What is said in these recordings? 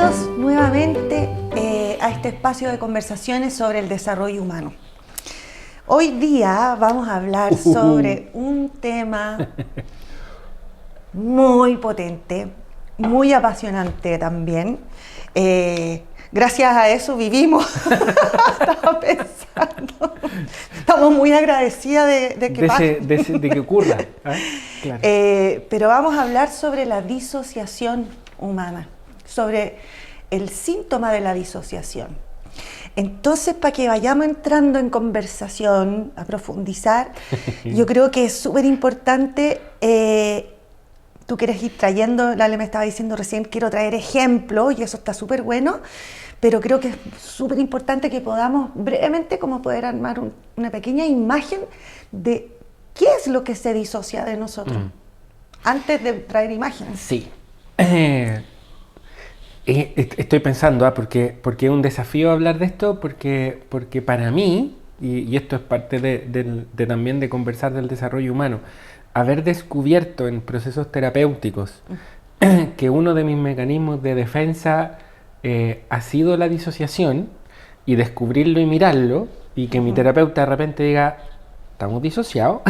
Bienvenidos nuevamente a este espacio de conversaciones sobre el desarrollo humano. Hoy día vamos a hablar sobre un tema muy potente, muy apasionante también. Gracias a eso vivimos. Estaba pensando. Estamos muy agradecidas de que pase. De que ocurra. Claro. Pero vamos a hablar sobre la disociación humana, sobre el síntoma de la disociación. Entonces, para que vayamos entrando en conversación, a profundizar, yo creo que es súper importante. Tú quieres ir trayendo, Lale me estaba diciendo recién, quiero traer ejemplos, y eso está súper bueno, pero creo que es súper importante que podamos brevemente como poder armar una pequeña imagen de qué es lo que se disocia de nosotros, antes de traer imágenes. Sí. Estoy pensando, porque es un desafío hablar de esto, porque para mí, y esto es parte también de conversar del desarrollo humano, haber descubierto en procesos terapéuticos que uno de mis mecanismos de defensa ha sido la disociación, y descubrirlo y mirarlo, y que mi terapeuta de repente diga, ¿estamos disociados?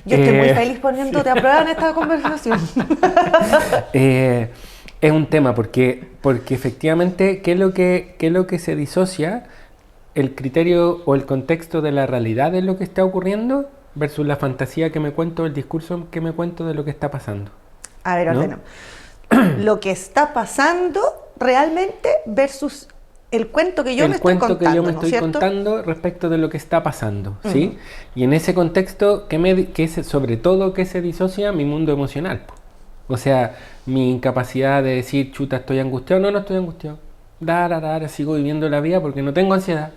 Yo estoy muy feliz poniéndote a prueba en esta conversación. Es un tema, porque efectivamente, ¿qué es lo que se disocia? El criterio o el contexto de la realidad de lo que está ocurriendo versus la fantasía que me cuento, el discurso que me cuento de lo que está pasando. A ver, ordenamos. Lo que está pasando realmente versus el cuento que yo me estoy contando. El cuento que yo me estoy contando respecto de lo que está pasando, ¿sí? Y en ese contexto, sobre todo, ¿qué se disocia? Mi mundo emocional. O sea, mi incapacidad de decir, chuta, estoy angustiado. No estoy angustiado. Sigo viviendo la vida porque no tengo ansiedad.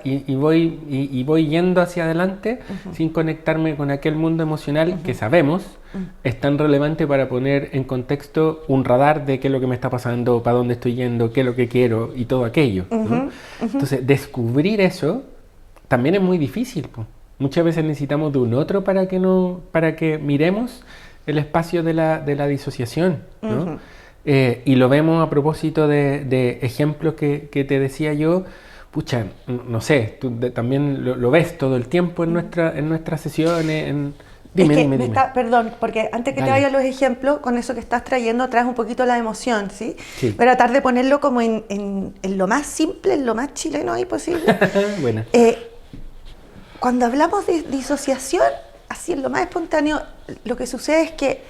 Y voy yendo hacia adelante sin conectarme con aquel mundo emocional que sabemos es tan relevante para poner en contexto un radar de qué es lo que me está pasando, para dónde estoy yendo, qué es lo que quiero y todo aquello, ¿no? Entonces, descubrir eso también es muy difícil, po. Muchas veces necesitamos de un otro para que miremos el espacio de la disociación, ¿no? Y lo vemos a propósito de ejemplos que te decía yo. Pucha, no sé, tú también lo ves todo el tiempo en nuestras sesiones. Dime. Perdón, porque antes que Dale. te vaya los ejemplos, con eso que estás trayendo, traes un poquito la emoción, ¿sí? Sí. Voy a tratar de ponerlo como en lo más simple, en lo más chileno ahí posible. Buena. Cuando hablamos de disociación, así en lo más espontáneo, lo que sucede es que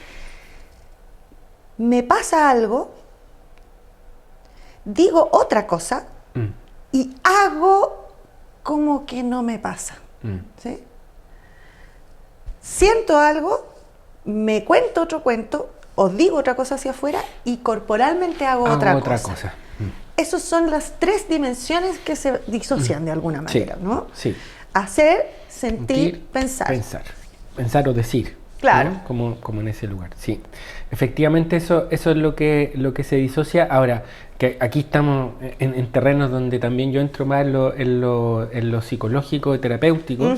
me pasa algo, digo otra cosa, y hago como que no me pasa, ¿sí? Siento algo, me cuento otro cuento, o digo otra cosa hacia afuera, y corporalmente hago otra cosa. Esas son las tres dimensiones que se disocian de alguna manera, sí, ¿no? Sí. Hacer, sentir, pensar. Pensar o decir. Claro. ¿No? Como en ese lugar, sí. Efectivamente, eso es lo que se disocia. Ahora, que aquí estamos en terrenos donde también yo entro más en lo psicológico y terapéutico,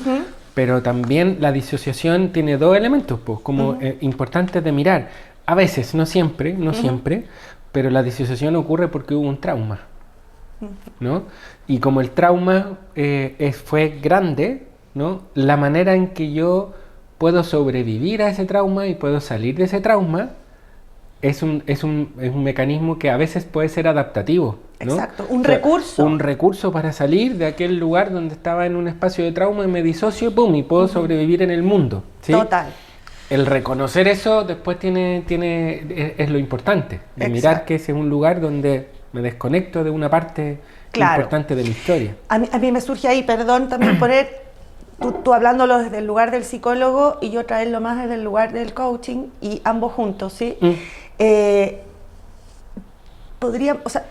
pero también la disociación tiene dos elementos, pues, como importantes de mirar. A veces, no siempre, pero la disociación ocurre porque hubo un trauma, ¿no? Y como el trauma fue grande, ¿no? La manera en que yo puedo sobrevivir a ese trauma y puedo salir de ese trauma es un mecanismo que a veces puede ser adaptativo, ¿no? Exacto, recurso. Un recurso para salir de aquel lugar donde estaba en un espacio de trauma y me disocio, ¡pum!, y puedo sobrevivir en el mundo, ¿sí? Total. El reconocer eso después es lo importante, de mirar que ese es un lugar donde me desconecto de una parte importante de mi historia. A mí me surge ahí, perdón, también poner... Tú hablándolo desde el lugar del psicólogo y yo traerlo más desde el lugar del coaching, y ambos juntos, ¿sí? Es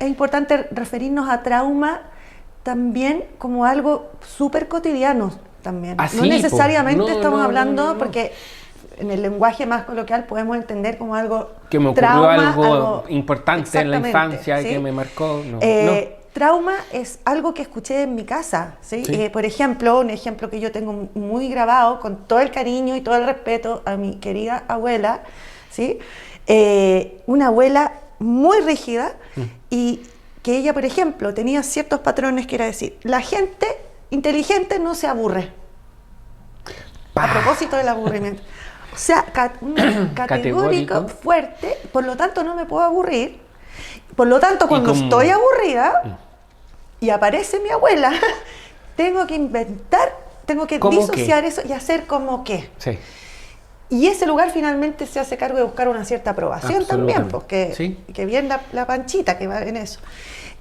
importante referirnos a trauma también como algo súper cotidiano también. No necesariamente estamos hablando, porque en el lenguaje más coloquial podemos entender como algo que me ocurrió algo importante en la infancia, ¿sí? Que me marcó. Trauma es algo que escuché en mi casa, ¿sí? Sí. Por ejemplo, un ejemplo que yo tengo muy grabado, con todo el cariño y todo el respeto a mi querida abuela, ¿sí? Una abuela muy rígida y que ella, por ejemplo, tenía ciertos patrones que era decir, la gente inteligente no se aburre. A propósito del aburrimiento. O sea, categórico, fuerte, por lo tanto no me puedo aburrir. Por lo tanto, cuando estoy aburrida y aparece mi abuela, tengo que inventar, tengo que disociar eso y hacer como que. Sí. Y ese lugar finalmente se hace cargo de buscar una cierta aprobación también, porque que bien la panchita que va en eso.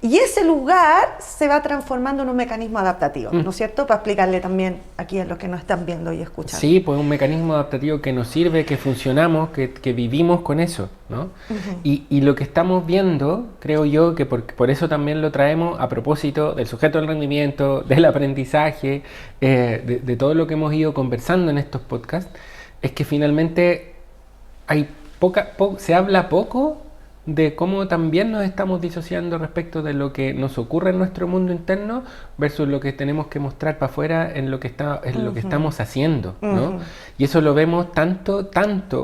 Y ese lugar se va transformando en un mecanismo adaptativo, ¿no es cierto? Para explicarle también aquí a los que nos están viendo y escuchando. Sí, pues un mecanismo adaptativo que nos sirve, que funcionamos, que vivimos con eso, ¿no? Y lo que estamos viendo, creo yo, que por eso también lo traemos a propósito del sujeto del rendimiento, del aprendizaje, de todo lo que hemos ido conversando en estos podcasts, es que finalmente hay se habla poco de cómo también nos estamos disociando respecto de lo que nos ocurre en nuestro mundo interno versus lo que tenemos que mostrar para afuera en lo que lo que estamos haciendo, ¿no? Y eso lo vemos tanto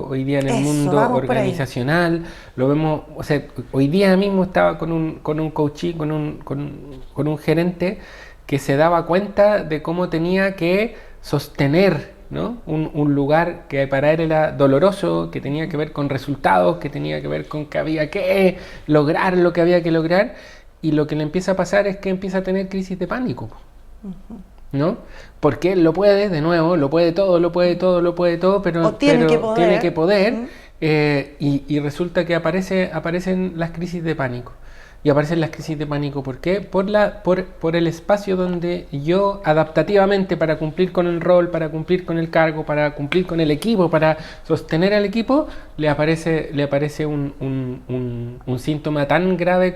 hoy día en el mundo organizacional, lo vemos, o sea, hoy día mismo estaba con un coachee, con un gerente que se daba cuenta de cómo tenía que sostener, ¿no? Un lugar que para él era doloroso, que tenía que ver con resultados, que tenía que ver con que había que lograr lo que había que lograr, y lo que le empieza a pasar es que empieza a tener crisis de pánico, ¿no? Porque él lo puede, de nuevo, lo puede todo, pero tiene que poder y resulta que aparecen las crisis de pánico. Y aparecen las crisis de pánico, ¿por qué? Por el espacio donde yo adaptativamente, para cumplir con el rol, para cumplir con el cargo, para cumplir con el equipo, para sostener al equipo, le aparece un síntoma tan grave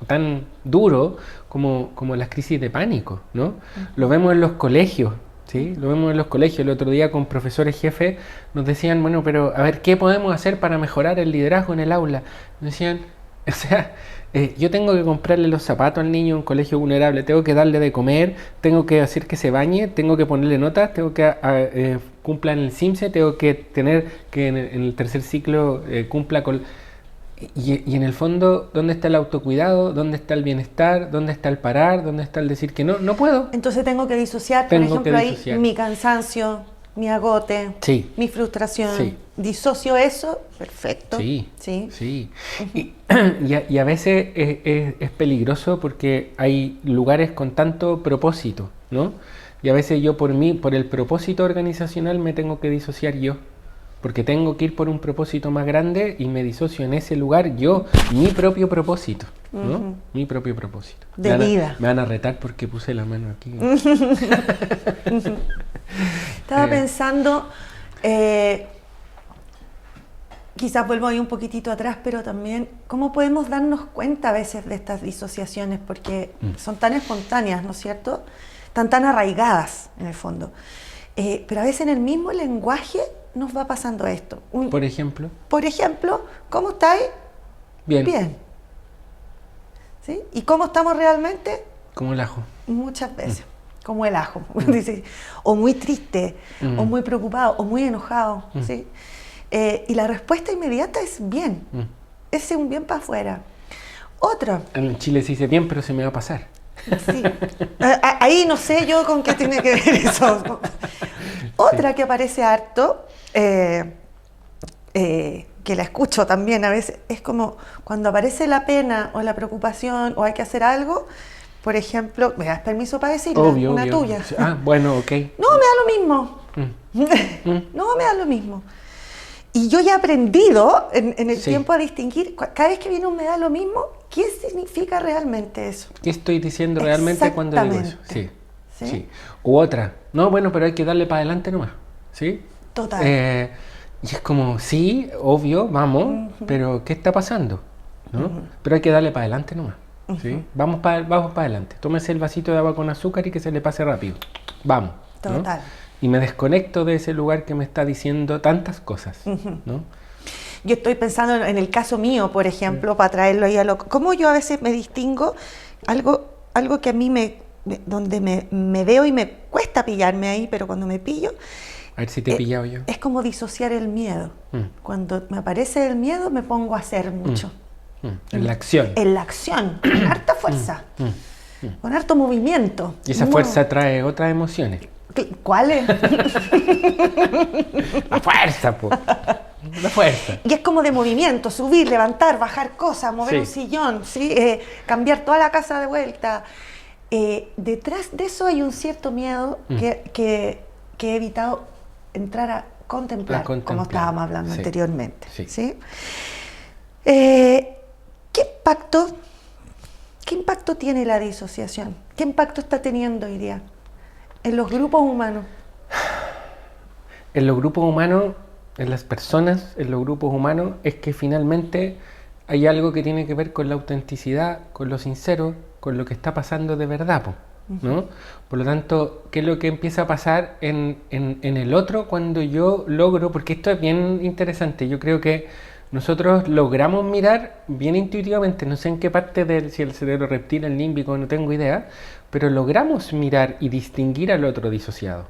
tan duro como las crisis de pánico, ¿no? Lo vemos en los colegios. Sí, lo vemos en los colegios. El otro día con profesores jefes nos decían, bueno, pero a ver, ¿qué podemos hacer para mejorar el liderazgo en el aula? Nos decían, o sea, yo tengo que comprarle los zapatos al niño en un colegio vulnerable, tengo que darle de comer, tengo que hacer que se bañe, tengo que ponerle notas, tengo que cumpla en el CIMSE, tengo que tener que en el tercer ciclo cumpla con... Y en el fondo, ¿dónde está el autocuidado? ¿Dónde está el bienestar? ¿Dónde está el parar? ¿Dónde está el decir que no puedo? Entonces tengo que disociar, por ejemplo, ahí mi cansancio, mi agote, mi frustración, disocio eso, perfecto. Sí. Y a veces es peligroso porque hay lugares con tanto propósito, ¿no? Y a veces yo por el propósito organizacional me tengo que disociar yo, porque tengo que ir por un propósito más grande y me disocio en ese lugar yo, mi propio propósito, ¿no? Mi propio propósito. De vida. Me van a retar porque puse la mano aquí. Estaba pensando, quizás vuelvo ahí un poquitito atrás, pero también cómo podemos darnos cuenta a veces de estas disociaciones, porque son tan espontáneas, ¿no es cierto? Tan arraigadas en el fondo. Pero a veces en el mismo lenguaje nos va pasando esto. Por ejemplo, ¿cómo estáis? Bien. ¿Sí? ¿Y cómo estamos realmente? Como el ajo. Muchas veces. Como el ajo, dice, o muy triste, o muy preocupado, o muy enojado, ¿sí? Y la respuesta inmediata es bien, ese es un bien para afuera. Otra. En Chile se dice bien, pero se me va a pasar. Sí. Ahí no sé yo con qué tiene que ver eso. Otra que aparece harto, que la escucho también a veces, es como cuando aparece la pena o la preocupación o hay que hacer algo. Por ejemplo, ¿me das permiso para decirla? Obvio. Tuya. Bueno, ok. No, me da lo mismo. No, me da lo mismo. Y yo ya he aprendido en el tiempo a distinguir, cada vez que viene un me da lo mismo, ¿qué significa realmente eso? ¿Qué estoy diciendo realmente cuando digo eso? Sí. U otra, no, bueno, pero hay que darle para adelante nomás, ¿sí? Total. Y es como, sí, obvio, vamos, pero ¿qué está pasando? ¿No? Pero hay que darle para adelante nomás. ¿Sí? Vamos para adelante. Tómese el vasito de agua con azúcar y que se le pase rápido. Vamos. Total. ¿No? Y me desconecto de ese lugar que me está diciendo tantas cosas, ¿no? Yo estoy pensando en el caso mío, por ejemplo, para traerlo ahí a lo... ¿Cómo yo a veces me distingo? Algo que a mí donde me veo y me cuesta pillarme ahí, pero cuando me pillo... A ver si te he pillado yo. Es como disociar el miedo. Cuando me aparece el miedo me pongo a hacer mucho. En la acción. En la acción, con harta fuerza, con harto movimiento. Y esa fuerza trae otras emociones. ¿Cuáles? La fuerza, pues. La fuerza. Y es como de movimiento, subir, levantar, bajar cosas, mover un sillón, ¿sí? Cambiar toda la casa de vuelta. Detrás de eso hay un cierto miedo que he evitado entrar a contemplar, como estábamos hablando anteriormente. ¿Sí? ¿Qué impacto tiene la disociación? ¿Qué impacto está teniendo hoy día en los grupos humanos? En los grupos humanos, en las personas, en los grupos humanos, es que finalmente hay algo que tiene que ver con la autenticidad, con lo sincero, con lo que está pasando de verdad, ¿no? Por lo tanto, ¿qué es lo que empieza a pasar en el otro cuando yo logro? Porque esto es bien interesante, yo creo que nosotros logramos mirar bien intuitivamente, no sé en qué parte si el cerebro reptil, el límbico, no tengo idea, pero logramos mirar y distinguir al otro disociado.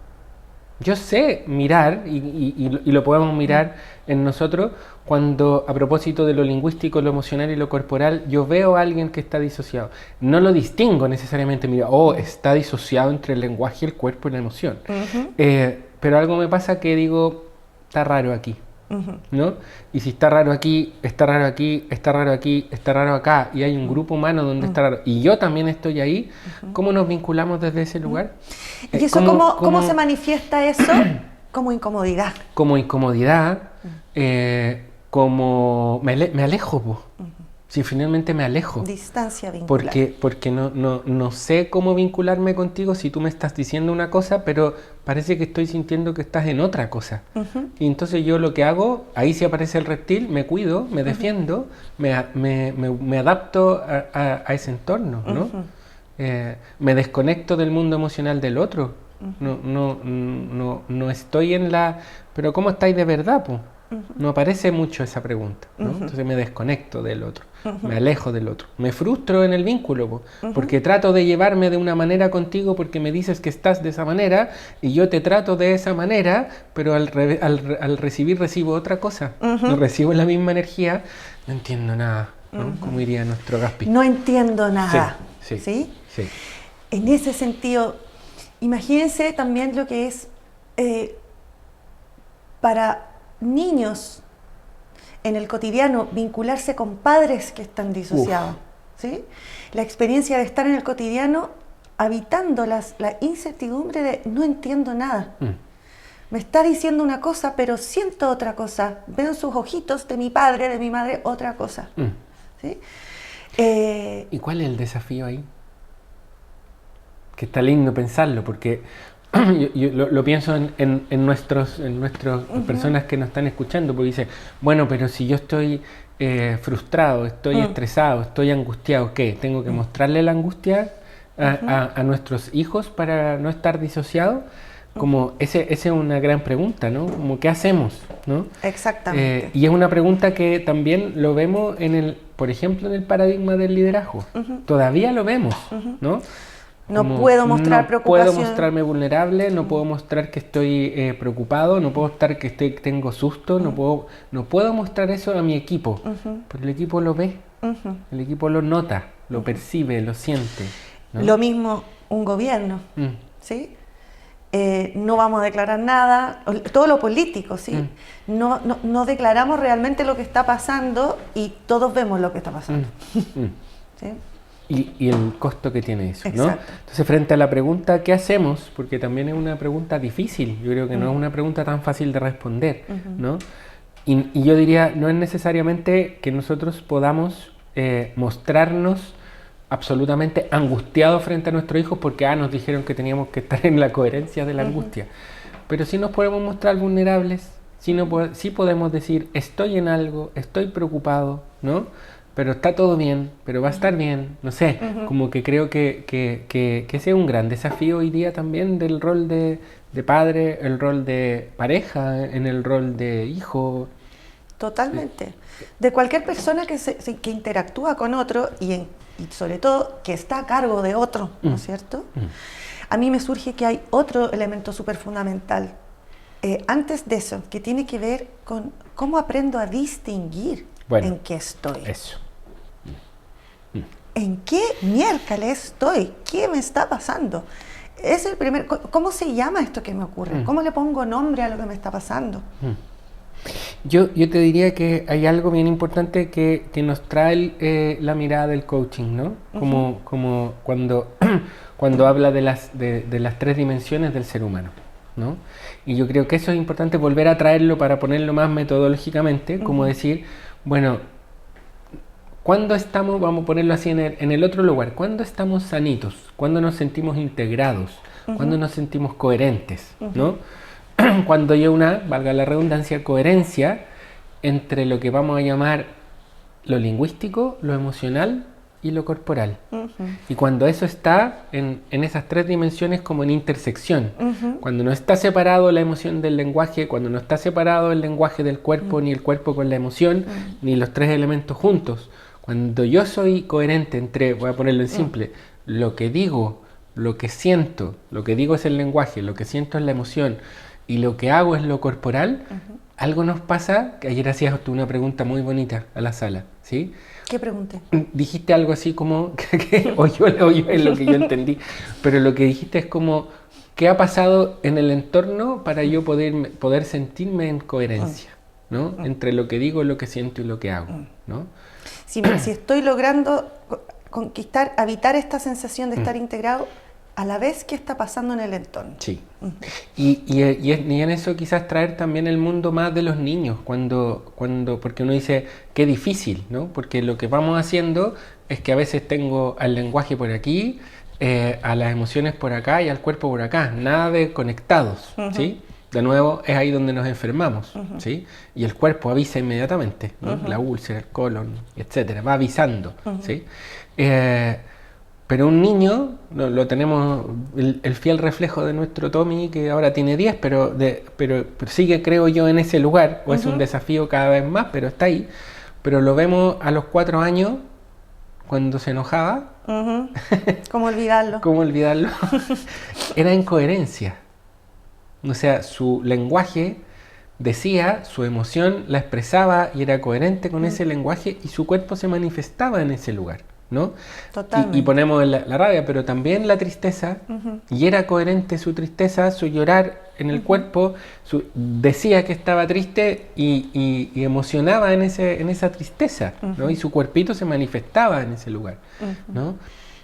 Yo sé mirar, y lo podemos mirar en nosotros, cuando a propósito de lo lingüístico, lo emocional y lo corporal, yo veo a alguien que está disociado. No lo distingo necesariamente, mira, está disociado entre el lenguaje, el cuerpo y la emoción. Pero algo me pasa que digo, está raro aquí. ¿No? Y si está raro aquí, está raro aquí, está raro aquí, está raro acá, y hay un grupo humano donde está raro, y yo también estoy ahí, ¿cómo nos vinculamos desde ese lugar? ¿Y eso cómo se manifiesta eso? Como incomodidad. Como incomodidad, como me alejo, po. Si finalmente me alejo. Distancia vincular. Porque no sé cómo vincularme contigo si tú me estás diciendo una cosa, pero parece que estoy sintiendo que estás en otra cosa. Y entonces yo lo que hago, ahí sí aparece el reptil, me cuido, me defiendo, me adapto a ese entorno, ¿no? Me desconecto del mundo emocional del otro. No estoy en la... Pero ¿cómo estáis de verdad, po? No aparece mucho esa pregunta, ¿no? Entonces me desconecto del otro, me alejo del otro, me frustro en el vínculo, porque trato de llevarme de una manera contigo porque me dices que estás de esa manera y yo te trato de esa manera, pero al recibir recibo otra cosa, no recibo la misma energía, no entiendo nada, ¿no? Como diría nuestro Gaspi. No entiendo nada, ¿sí? En ese sentido, imagínense también lo que es para niños en el cotidiano vincularse con padres que están disociados, ¿sí? La experiencia de estar en el cotidiano habitando la incertidumbre de no entiendo nada. Me está diciendo una cosa, pero siento otra cosa. Veo en sus ojitos de mi padre, de mi madre, otra cosa. ¿Sí? ¿Y cuál es el desafío ahí? Que está lindo pensarlo, porque yo lo pienso en nuestras personas que nos están escuchando, porque dice, bueno, pero si yo estoy frustrado, estoy estresado, estoy angustiado, ¿qué? ¿Tengo que mostrarle la angustia a nuestros hijos para no estar disociado? Como esa es una gran pregunta, ¿no? Como ¿qué hacemos? ¿No? Exactamente. Y es una pregunta que también lo vemos por ejemplo, en el paradigma del liderazgo. Todavía lo vemos, ¿no? No puedo mostrar preocupación. No puedo mostrarme vulnerable, no puedo mostrar que estoy preocupado, no puedo mostrar que tengo susto, no puedo mostrar eso a mi equipo. Pero el equipo lo ve, el equipo lo nota, lo percibe, lo siente, ¿no? Lo mismo un gobierno, ¿sí? No vamos a declarar nada, todo lo político, ¿sí? No declaramos realmente lo que está pasando y todos vemos lo que está pasando. ¿Sí? Y el costo que tiene eso, ¿no? Exacto. Entonces, frente a la pregunta ¿qué hacemos? Porque también es una pregunta difícil, yo creo que no es una pregunta tan fácil de responder, ¿no? Y yo diría, no es necesariamente que nosotros podamos mostrarnos absolutamente angustiados frente a nuestros hijos porque nos dijeron que teníamos que estar en la coherencia de la angustia, pero sí nos podemos mostrar vulnerables, sí podemos decir estoy en algo, estoy preocupado, ¿no? Pero está todo bien, pero va a estar bien, no sé, como que creo que ese es un gran desafío hoy día también del rol de padre, el rol de pareja, en el rol de hijo. Totalmente. De cualquier persona que interactúa con otro y sobre todo que está a cargo de otro, ¿no es cierto? A mí me surge que hay otro elemento súper fundamental. Antes de eso, que tiene que ver con cómo aprendo a distinguir en qué estoy. Eso. ¿en qué miércoles estoy? ¿Qué me está pasando? Es el primer, ¿cómo se llama esto que me ocurre? ¿Cómo le pongo nombre a lo que me está pasando? Yo te diría que hay algo bien importante que nos trae la mirada del coaching, ¿no? Como cuando, cuando habla de las 3 dimensiones del ser humano, ¿no? Y yo creo que eso es importante volver a traerlo para ponerlo más metodológicamente, como decir, bueno, ¿cuándo estamos, vamos a ponerlo así en el otro lugar, cuándo estamos sanitos? ¿Cuándo nos sentimos integrados? ¿Cuándo nos sentimos coherentes? ¿No? Cuando hay una, valga la redundancia, coherencia entre lo que vamos a llamar lo lingüístico, lo emocional y lo corporal. Y cuando eso está en esas 3 dimensiones como en intersección, cuando no está separado la emoción del lenguaje, cuando no está separado el lenguaje del cuerpo, ni el cuerpo con la emoción, ni los 3 elementos juntos, cuando yo soy coherente entre, voy a ponerlo en simple, lo que digo, lo que siento, lo que digo es el lenguaje, lo que siento es la emoción, y lo que hago es lo corporal, algo nos pasa, que ayer hacías tú una pregunta muy bonita a la sala, ¿sí? ¿Qué pregunté? Dijiste algo así como, o yo es lo que yo entendí, pero lo que dijiste es como, ¿qué ha pasado en el entorno para yo poder sentirme en coherencia, ¿no? Entre lo que digo, lo que siento y lo que hago, ¿no? Si estoy logrando conquistar, habitar esta sensación de estar integrado, a la vez que está pasando en el entorno. Sí. Y en eso quizás traer también el mundo más de los niños, porque uno dice, qué difícil, ¿no? Porque lo que vamos haciendo es que a veces tengo al lenguaje por aquí, a las emociones por acá y al cuerpo por acá, nada de conectados, ¿sí? De nuevo, es ahí donde nos enfermamos, ¿sí? Y el cuerpo avisa inmediatamente, ¿no? La úlcera, el colon, etcétera, va avisando, ¿sí? Pero un niño, lo tenemos, el fiel reflejo de nuestro Tommy, que ahora tiene 10, pero sigue, creo yo, en ese lugar, o es un desafío cada vez más, pero está ahí. Pero lo vemos a los 4 años, cuando se enojaba. ¿Cómo olvidarlo? ¿Cómo olvidarlo? Era incoherencia. O sea, su lenguaje decía, su emoción la expresaba y era coherente con ese lenguaje, y su cuerpo se manifestaba en ese lugar, ¿no? Y ponemos la rabia, pero también la tristeza, y era coherente su tristeza, su llorar en el cuerpo, decía que estaba triste y emocionaba en esa tristeza, ¿no? Y su cuerpito se manifestaba en ese lugar, ¿no?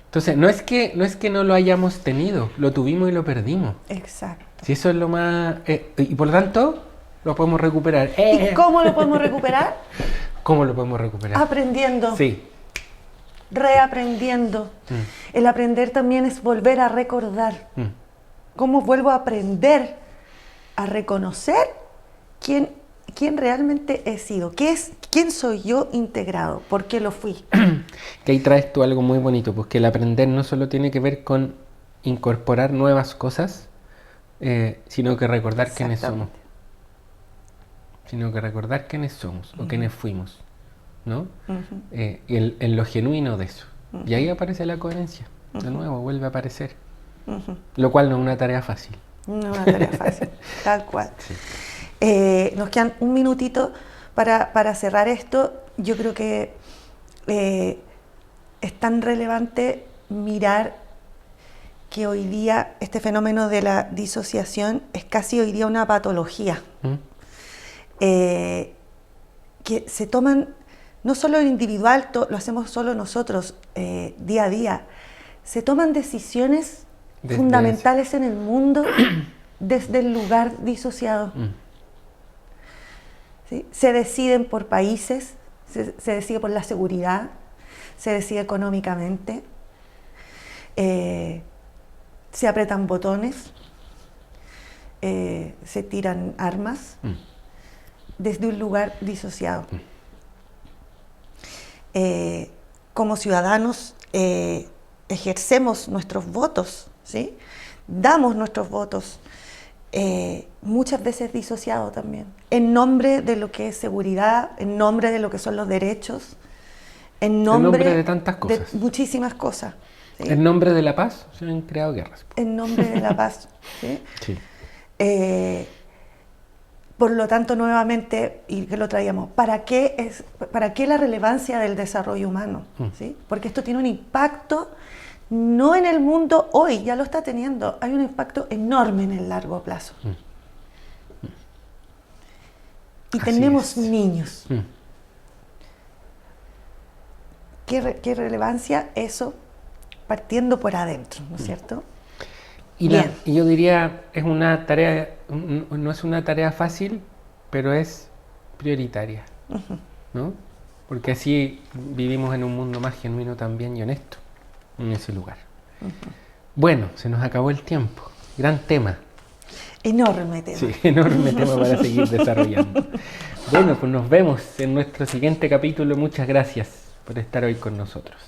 Entonces, no es que no lo hayamos tenido, lo tuvimos y lo perdimos. Exacto. Si eso es lo más... y por lo tanto, lo podemos recuperar. ¿Y cómo lo podemos recuperar? ¿Cómo lo podemos recuperar? Aprendiendo. Sí. Reaprendiendo. El aprender también es volver a recordar. ¿Cómo vuelvo a aprender a reconocer quién realmente he sido? ¿Quién soy yo integrado? ¿Por qué lo fui? Que ahí traes tú algo muy bonito, porque el aprender no solo tiene que ver con incorporar nuevas cosas, sino que recordar quiénes somos. O quiénes fuimos, ¿no? Y en lo genuino de eso. Y ahí aparece la coherencia. De nuevo, vuelve a aparecer. Lo cual no es una tarea fácil. No es una tarea fácil, tal cual. Sí. Nos quedan un minutito para cerrar esto. Yo creo que es tan relevante mirar que hoy día este fenómeno de la disociación es casi hoy día una patología. Que se toman, no solo el individual, lo hacemos solo nosotros día a día, se toman decisiones fundamentales en el mundo desde el lugar disociado. ¿Sí? Se deciden por países, se decide por la seguridad, se decide económicamente, se apretan botones, se tiran armas desde un lugar disociado. Como ciudadanos ejercemos nuestros votos, ¿sí? Damos nuestros votos, muchas veces disociados también, en nombre de lo que es seguridad, en nombre de lo que son los derechos, en nombre de tantas cosas. De muchísimas cosas. ¿Sí? En nombre de la paz se han creado guerras. En nombre de la paz. ¿Sí? Sí. Por lo tanto, nuevamente, y que lo traíamos, ¿para qué la relevancia del desarrollo humano? ¿Sí? Porque esto tiene un impacto, no en el mundo hoy, ya lo está teniendo, hay un impacto enorme en el largo plazo. Y Así tenemos es. niños. ¿Qué relevancia eso partiendo por adentro, ¿no es cierto? Y yo diría, es una tarea, no es una tarea fácil, pero es prioritaria, ¿no? Porque así vivimos en un mundo más genuino también y honesto en ese lugar. Bueno, se nos acabó el tiempo. Gran tema. Enorme tema. Sí, enorme tema para seguir desarrollando. Bueno, pues nos vemos en nuestro siguiente capítulo. Muchas gracias por estar hoy con nosotros.